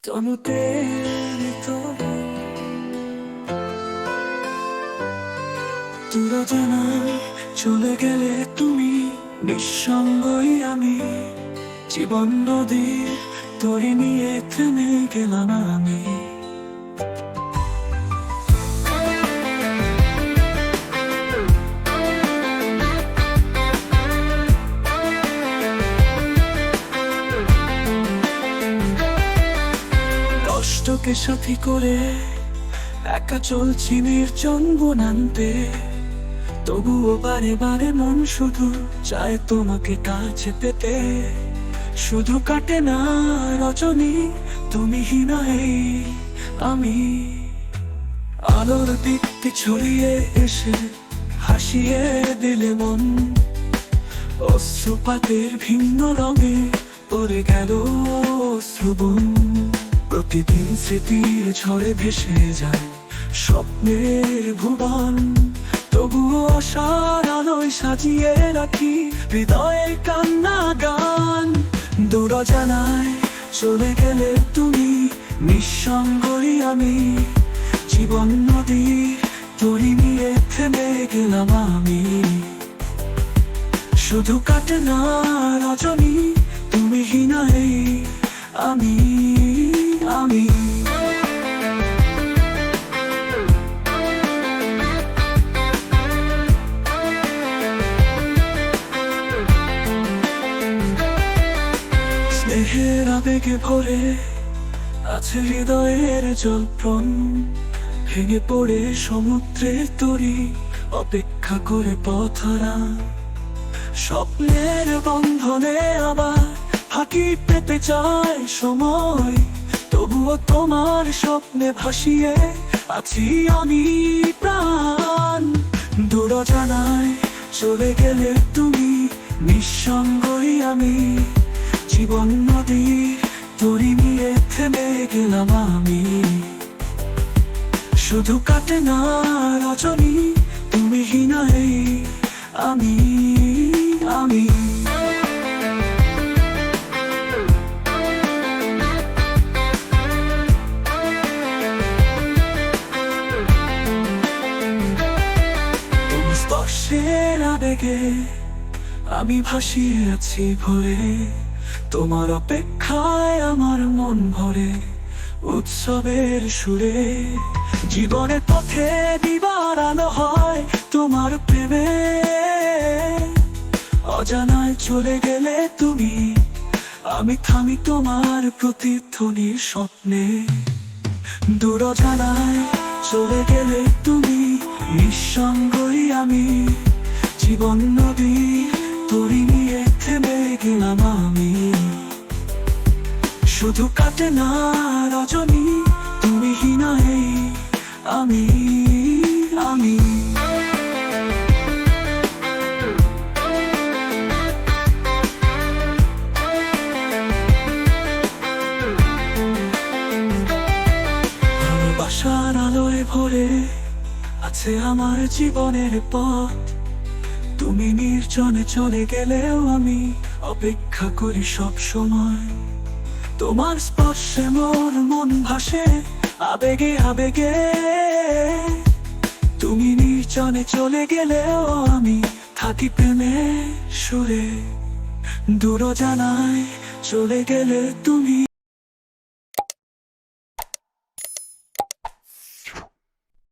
তনুতের ভিতরে দূরজানায় চলে গেলে তুমি, নিঃসঙ্গই আমি। জীবন নদীর তরি নিয়ে থেমে গেলাম আমি। কষ্টকে সাথী করে একা চলছি নির্জন বনান্তে, তবুও বারে বারে মন শুধু চায় তোমাকে কাছে পেতে। শুধু কাটে না রজনী, তুমি হিনাই আমি। আলোর দীপ্তি ছড়িয়ে এসে হাসিয়ে দিলে মন, অশ্রুপাতের ভিন্ন রঙে পড়ে গেল শ্রবণ। প্রতিদিন স্মৃতির ঝড়ে ভেসে যায় স্বপ্নের ভুবন, তবুও আশার আলোয় সাজিয়ে রাখি হৃদয়ের কান্না গান। দূরজানায় চলে গেলে তুমি, নিঃসঙ্গই আমি। জীবন নদীর তরি নিয়ে থেমে গেলাম আমি। শুধু কাটে না রজনী, তুমি হিনাই আমি আমি। স্নেহের আবেগে ভরে আছে হৃদয়ের জল্পন, ভেঙে পড়ে সমুদ্রের তরি অপেক্ষা করে পথহারা। স্বপ্নের বন্ধনে আবার ফাঁকি পেতে চায় সময়, তবুও তোমার স্বপ্নে ভাসিয়ে আছি আমি প্রাণ। দূরজানায় চলে গেলে তুমি, নিঃসঙ্গই আমি। জীবন নদীর তরি নিয়ে থেমে গেলাম আমি। শুধু কাটে না রজনী, তুমি হিনাই আমি আমি। স্পর্শের আবেগে আমি ভাসিয়ে আছি ভরে, তোমার অপেক্ষায় আমার মন ভরে উৎসবের সুরে। জীবনের পথে দিবার আলো হয় তোমার প্রেমে, অজানায় চলে গেলে তুমি, আমি থামি তোমার প্রতিধ্বনির স্বপ্নে। দূরজানায় চলে গেলে তুমি, নিঃসঙ্গই আমি। জীবন নদী তরি নিয়ে থেমে গেলাম আমি। শুধু কাটে না রজনী, তুমি হিনাই আমি আমি। ভালোবাসার আলোয় ভরে আছে আমার জীবনের পথ, তুমি নির্জনে চলে গেলেও আমি অপেক্ষা করি সব সময়। তোমার স্পর্শে মোর মন ভাসে আবেগে আবেগে, তুমি নির্জনে চলে গেলেও আমি থাকি প্রেমে সুরে। দূরজানায় চলে গেলে তুমি।